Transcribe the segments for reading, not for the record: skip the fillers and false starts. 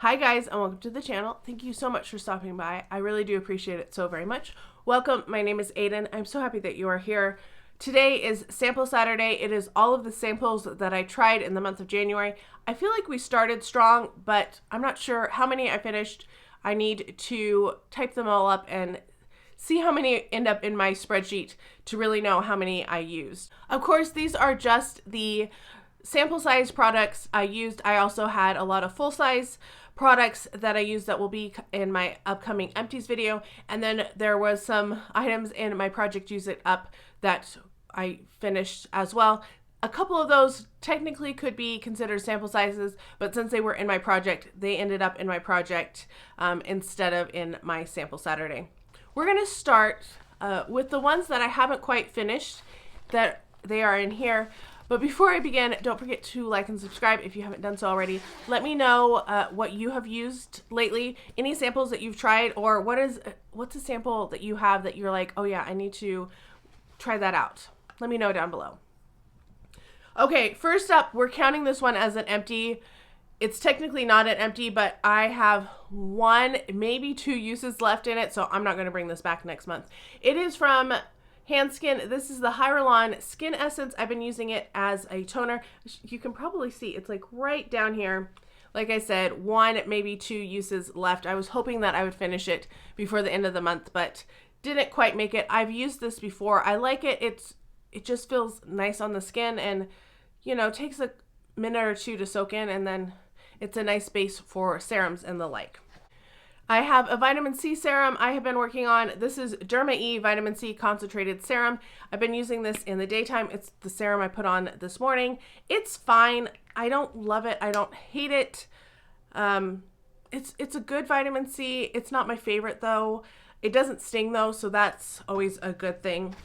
Hi guys, and welcome to the channel. Thank you so much for stopping by. I really do appreciate it so very much. Welcome, my name is Aiden. I'm so happy that you are here. Today is Sample Saturday. It is all of the samples that I tried in the month of January. I feel like we started strong, but I'm not sure how many I finished. I need to type them all up and see how many end up in my spreadsheet to really know how many I used. Of course, these are just the sample size products I used. I also had a lot of full size products that I used that will be in my upcoming empties video. And then there was some items in my project Use It Up that I finished as well. A couple of those technically could be considered sample sizes, but since they were in my project, they ended up in my project instead of in my Sample Saturday. We're gonna start with the ones that I haven't quite finished, that they are in here. But before I begin, don't forget to like and subscribe if you haven't done so already. Let me know what you have used lately, any samples that you've tried, or what's a sample that you have that you're like, oh yeah, I need to try that out. Let me know down below. Okay, first up, we're counting this one as an empty. It's technically not an empty, but I have one, maybe two uses left in it, so I'm not gonna bring this back next month. It is from Hanskin. This is the Hyaluronic Skin Essence. I've been using it as a toner. You can probably see it's like right down here. Like I said, one, maybe two uses left. I was hoping that I would finish it before the end of the month, but didn't quite make it. I've used this before. I like it. It just feels nice on the skin and, you know, takes a minute or two to soak in, and then it's a nice base for serums and the like. I have a vitamin C serum I have been working on. This is Derma E Vitamin C Concentrated Serum. I've been using this in the daytime. It's the serum I put on this morning. It's fine. I don't love it. I don't hate it. It's a good vitamin C. It's not my favorite though. It doesn't sting though, so that's always a good thing.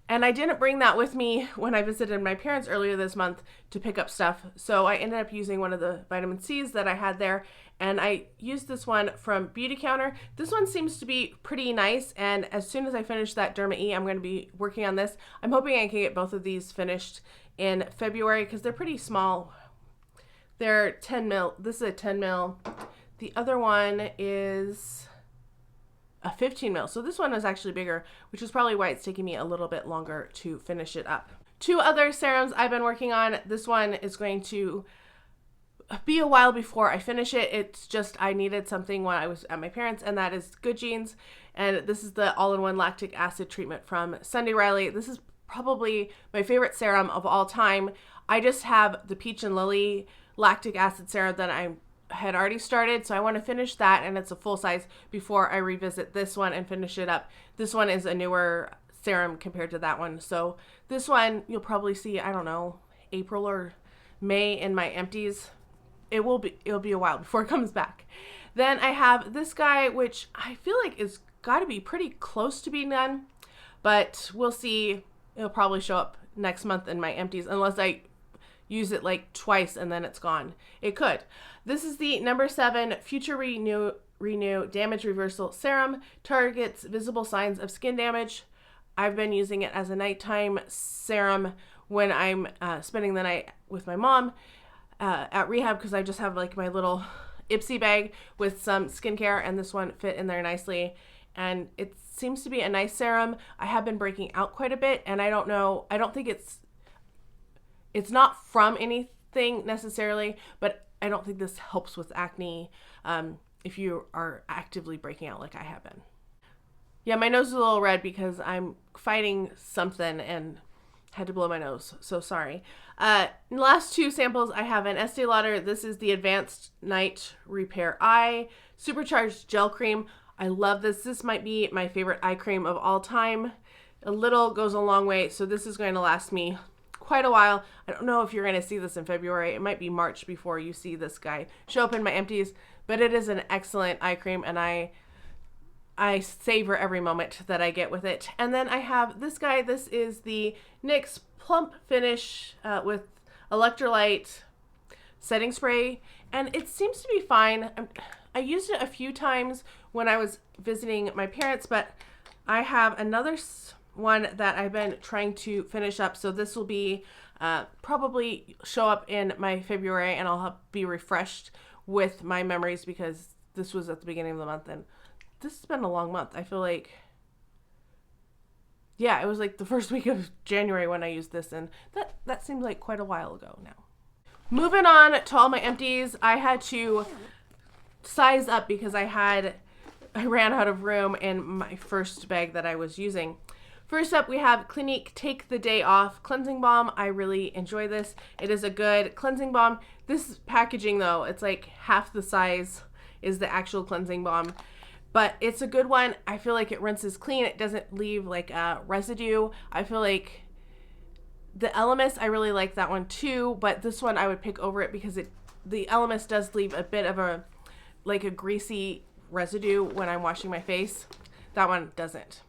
And I didn't bring that with me when I visited my parents earlier this month to pick up stuff. So I ended up using one of the vitamin C's that I had there. And I used this one from Beauty Counter. This one seems to be pretty nice. And as soon as I finish that Derma E, I'm going to be working on this. I'm hoping I can get both of these finished in February because they're pretty small. They're 10 mil. This is a 10 mil. The other one is a 15 mil. So this one is actually bigger, which is probably why it's taking me a little bit longer to finish it up. Two other serums I've been working on. This one is going to be a while before I finish it. It's just I needed something when I was at my parents', and that is Good Genes. And this is the all-in-one lactic acid treatment from Sunday Riley. This is probably my favorite serum of all time. I just have the Peach and Lily lactic acid serum that I had already started, so I want to finish that, and it's a full size before I revisit this one and finish it up. This one is a newer serum compared to that one, so this one you'll probably see, I don't know, April or May in my empties. It'll be a while before it comes back. Then I have this guy, which I feel like is got to be pretty close to being done, but we'll see. It'll probably show up next month in my empties unless I use it like twice and then it's gone. It could. This is the number 7 Future Renew Damage Reversal Serum. Targets visible signs of skin damage. I've been using it as a nighttime serum when I'm spending the night with my mom at rehab, because I just have like my little Ipsy bag with some skincare, and this one fit in there nicely. And it seems to be a nice serum. I have been breaking out quite a bit, and I don't know, I don't think it's not from anything necessarily, but I don't think this helps with acne if you are actively breaking out like I have been. Yeah, my nose is a little red because I'm fighting something and had to blow my nose, so sorry. Last two samples, I have an Estee Lauder. This is the Advanced Night Repair Eye Supercharged Gel Cream. I love this. This might be my favorite eye cream of all time. A little goes a long way, so this is going to last me quite a while. I don't know if you're going to see this in February. It might be March before you see this guy show up in my empties, but it is an excellent eye cream, and I savor every moment that I get with it. And then I have this guy. This is the NYX Plump Finish with Electrolyte Setting Spray, and it seems to be fine. I used it a few times when I was visiting my parents, but I have another one that I've been trying to finish up. So this will be probably show up in my February, and I'll be refreshed with my memories because this was at the beginning of the month, and this has been a long month. I feel like, yeah, it was like the first week of January when I used this, and that seems like quite a while ago now. Moving on to all my empties, I had to size up because I ran out of room in my first bag that I was using. First up, we have Clinique Take the Day Off Cleansing Balm. I really enjoy this. It is a good cleansing balm. This packaging, though, it's like half the size is the actual cleansing balm. But it's a good one. I feel like it rinses clean. It doesn't leave like a residue. I feel like the Elemis, I really like that one too. But this one I would pick over it because the Elemis does leave a bit of a greasy residue when I'm washing my face. That one doesn't.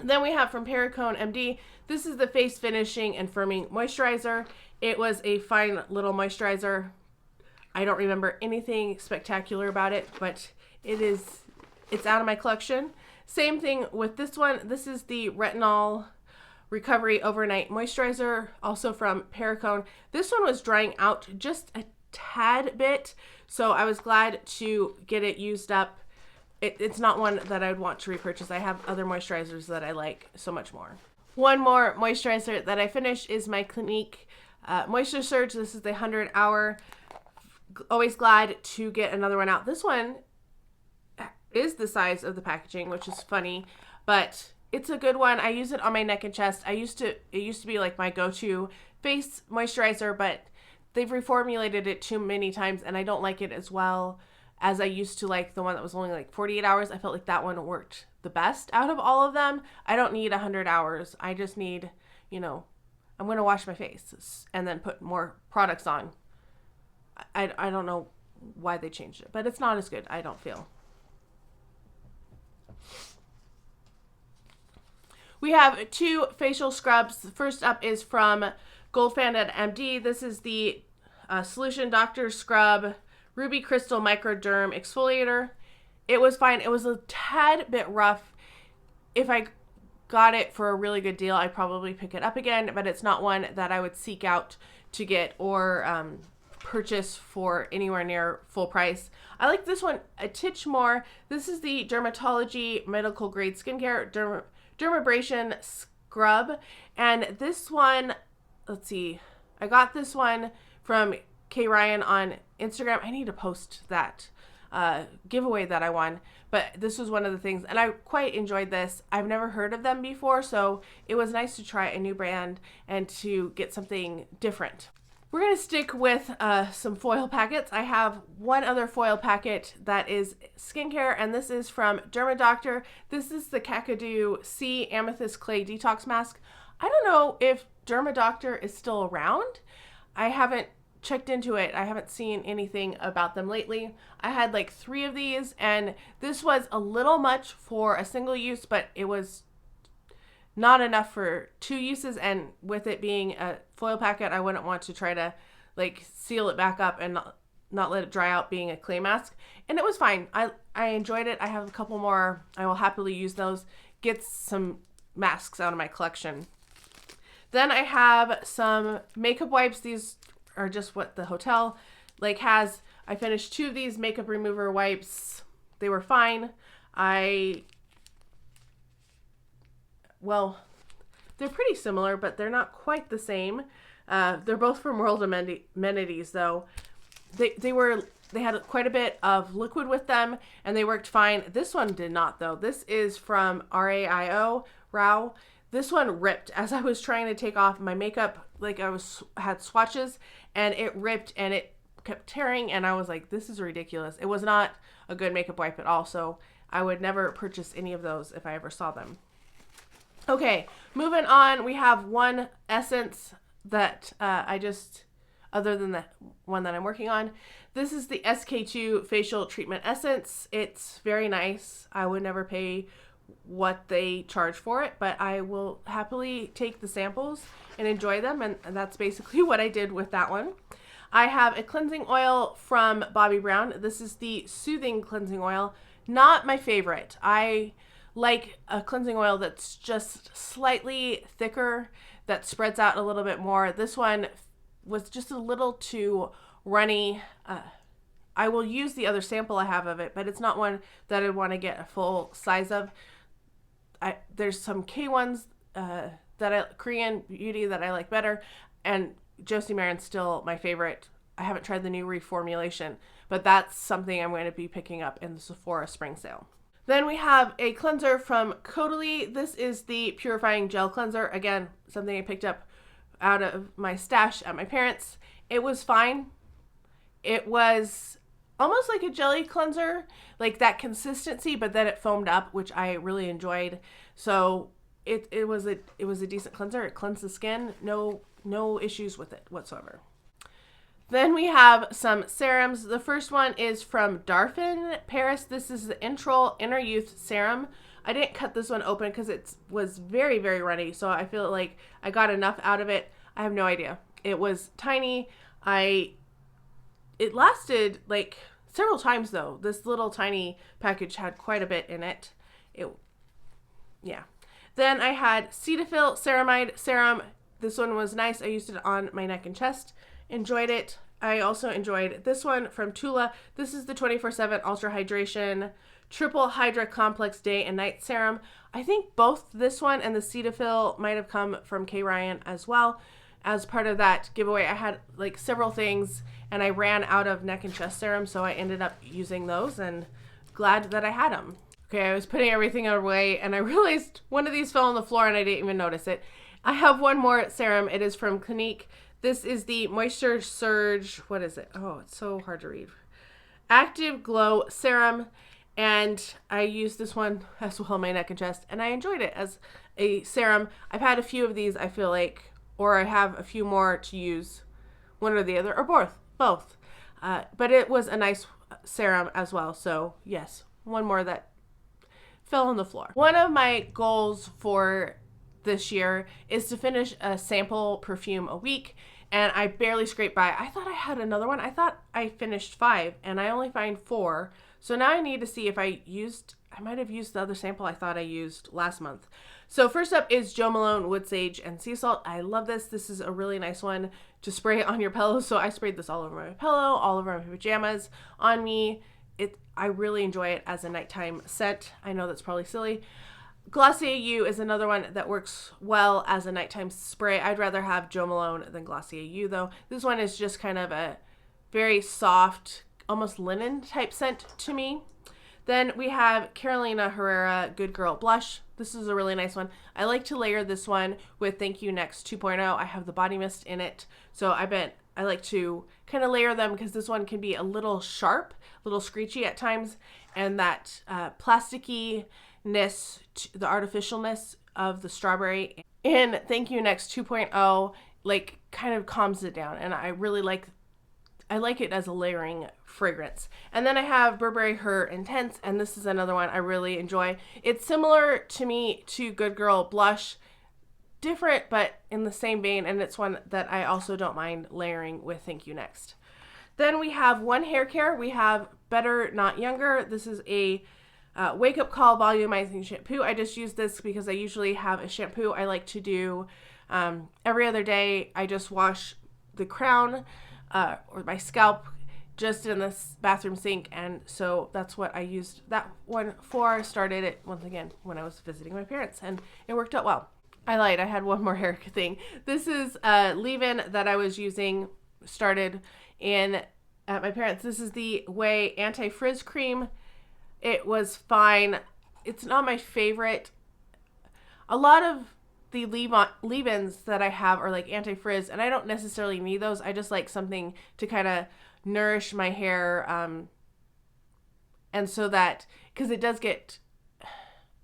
Then we have from Perricone MD. This is the Face Finishing and Firming Moisturizer. It was a fine little moisturizer. I don't remember anything spectacular about it, but it's out of my collection. Same thing with this one. This is the Retinol Recovery Overnight Moisturizer, also from Perricone. This one was drying out just a tad bit, so I was glad to get it used up. It's not one that I would want to repurchase. I have other moisturizers that I like so much more. One more moisturizer that I finished is my Clinique Moisture Surge. This is the 100 Hour. Always glad to get another one out. This one is the size of the packaging, which is funny, but it's a good one. I use it on my neck and chest. It used to be like my go-to face moisturizer, but they've reformulated it too many times, and I don't like it as well as I used to like the one that was only like 48 hours. I felt like that one worked the best out of all of them. I don't need 100 hours. I just need, I'm going to wash my face and then put more products on. I don't know why they changed it, but it's not as good, I don't feel. We have two facial scrubs. The first up is from Goldfan MD. This is the Solution Doctor Scrub Ruby Crystal Microderm Exfoliator. It was fine. It was a tad bit rough. If I got it for a really good deal, I'd probably pick it up again, but it's not one that I would seek out to get or purchase for anywhere near full price. I like this one a titch more. This is the Dermatology Medical Grade Skincare Dermabrasion Scrub, and this one, let's see, I got this one from K. Ryan on Instagram. I need to post that giveaway that I won, but this was one of the things, and I quite enjoyed this. I've never heard of them before, so it was nice to try a new brand and to get something different. We're going to stick with some foil packets. I have one other foil packet that is skincare, and this is from DermaDoctor. This is the Kakadu C Amethyst Clay Detox Mask. I don't know if DermaDoctor is still around. I haven't checked into it. I haven't seen anything about them lately. I had like 3 of these, and this was a little much for a single use, but it was not enough for 2 uses, and with it being a foil packet, I wouldn't want to try to like seal it back up and not let it dry out being a clay mask. And it was fine. I enjoyed it. I have a couple more. I will happily use those. Get some masks out of my collection. Then I have some makeup wipes. These are just what the hotel has. I finished 2 of these makeup remover wipes. They were fine. Well, they're pretty similar, but they're not quite the same. They're both from World Amenities, though. They had quite a bit of liquid with them, and they worked fine. This one did not, though. This is from RAIO. This one ripped as I was trying to take off my makeup. Had swatches, and it ripped, and it kept tearing, and I was like, this is ridiculous. It was not a good makeup wipe at all, so I would never purchase any of those if I ever saw them. Okay, moving on, we have one essence that other than the one that I'm working on. This is the SK2 Facial Treatment Essence. It's very nice. I would never pay what they charge for it, but I will happily take the samples and enjoy them, and that's basically what I did with that one. I have a cleansing oil from Bobbi Brown. This is the Soothing Cleansing Oil. Not my favorite. I like a cleansing oil that's just slightly thicker that spreads out a little bit more. This one was just a little too runny. I will use the other sample I have of it, but it's not one that I want to get a full size of. There's some K ones Korean beauty that I like better, and Josie Maran's still my favorite. I haven't tried the new reformulation, but that's something I'm going to be picking up in the Sephora spring sale. Then we have a cleanser from Caudalie. This is the Purifying Gel Cleanser. Again, something I picked up out of my stash at my parents'. It was fine. It was almost like a jelly cleanser, like that consistency, but then it foamed up, which I really enjoyed. So it was a decent cleanser. It cleansed the skin. No issues with it whatsoever. Then we have some serums. The first one is from Darphin Paris. This is the Inner Youth Serum. I didn't cut this one open because it was very, very runny, so I feel like I got enough out of it. I have no idea. It was tiny. It lasted like several times though. This little tiny package had quite a bit in it. Yeah. Then I had Cetaphil Ceramide Serum. This one was nice. I used it on my neck and chest. Enjoyed it. I also enjoyed this one from Tula. This is the 24/7 Ultra Hydration Triple Hydra Complex Day and Night Serum. I think both this one and the Cetaphil might have come from K. Ryan as well. As part of that giveaway, I had like several things and I ran out of neck and chest serum, so I ended up using those and glad that I had them. Okay, I was putting everything away and I realized one of these fell on the floor and I didn't even notice it. I have one more serum. It is from Clinique. This is the Moisture Surge, what is it? Oh, it's so hard to read. Active Glow Serum, and I used this one as well on my neck and chest, and I enjoyed it as a serum. I've had a few of these, I feel like, or I have a few more to use, one or the other, or both. But it was a nice serum as well, so yes, one more that fell on the floor. One of my goals for this year is to finish a sample perfume a week, and I barely scraped by. I thought I had another one. I thought I finished 5 and I only find 4. So now I need to see if I might have used the other sample I thought I used last month. So first up is Jo Malone Wood Sage and Sea Salt. I love this. This is a really nice one to spray on your pillow. So I sprayed this all over my pillow, all over my pajamas, on me. I really enjoy it as a nighttime scent. I know that's probably silly. Glossier U is another one that works well as a nighttime spray. I'd rather have Jo Malone than Glossier U though. This one is just kind of a very soft, almost linen type scent to me. Then we have Carolina Herrera Good Girl Blush. This is a really nice one. I like to layer this one with Thank You Next 2.0. I have the body mist in it, so I like to kind of layer them because this one can be a little sharp, a little screechy at times, and that plasticky-ness, the artificialness of the strawberry in Thank You Next 2.0 like kind of calms it down, and I really like it as a layering fragrance. And then I have Burberry Her Intense, and this is another one I really enjoy. It's similar to me to Good Girl Blush, different but in the same vein, and it's one that I also don't mind layering with Thank You Next. Then we have One Hair Care. We have Better Not Younger. This is a Wake Up Call Volumizing Shampoo. I just use this because I usually have a shampoo I like to do every other day. I just wash the crown or my scalp just in this bathroom sink, and so that's what I used that one for. I started it once again when I was visiting my parents, and it worked out well. I lied, I had one more hair thing. This is leave-in that I was using, started in at my parents'. This is the Ouai Anti-Frizz Cream. It was fine. It's not my favorite. A lot of the leave-ins that I have are like anti-frizz, and I don't necessarily need those. I just like something to kind of nourish my hair, and so that, because it does get,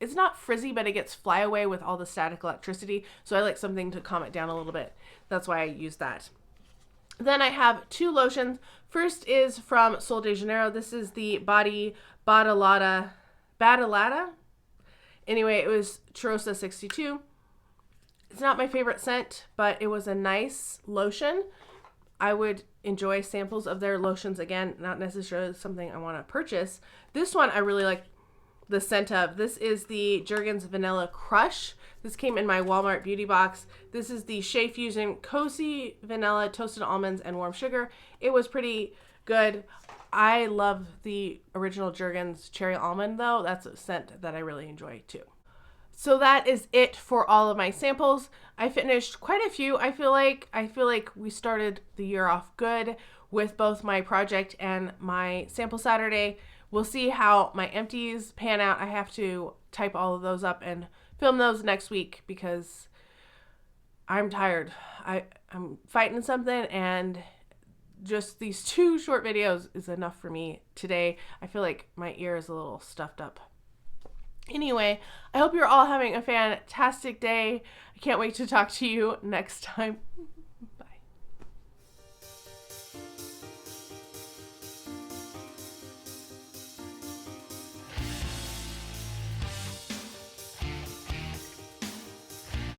it's not frizzy, but it gets flyaway with all the static electricity, so I like something to calm it down a little bit. That's why I use that. Then I have 2 lotions. First is from Sol de Janeiro. This is the Body Badalada. Anyway, it was Cheriosa 62. It's not my favorite scent, but it was a nice lotion. I would enjoy samples of their lotions again, not necessarily something I want to purchase. This one I really like. the scent of. This is the Jergens Vanilla Crush. This came in my Walmart beauty box. This is the Shea Fusion Cozy Vanilla Toasted Almonds and Warm Sugar. It was pretty good. I love the original Jergens Cherry Almond though. That's a scent that I really enjoy too. So that is it for all of my samples. I finished quite a few. I feel like we started the year off good with both my project and my sample Saturday. We'll see how my empties pan out. I have to type all of those up and film those next week because I'm tired. I'm fighting something, and just these 2 short videos is enough for me today. I feel like my ear is a little stuffed up. Anyway, I hope you're all having a fantastic day. I can't wait to talk to you next time.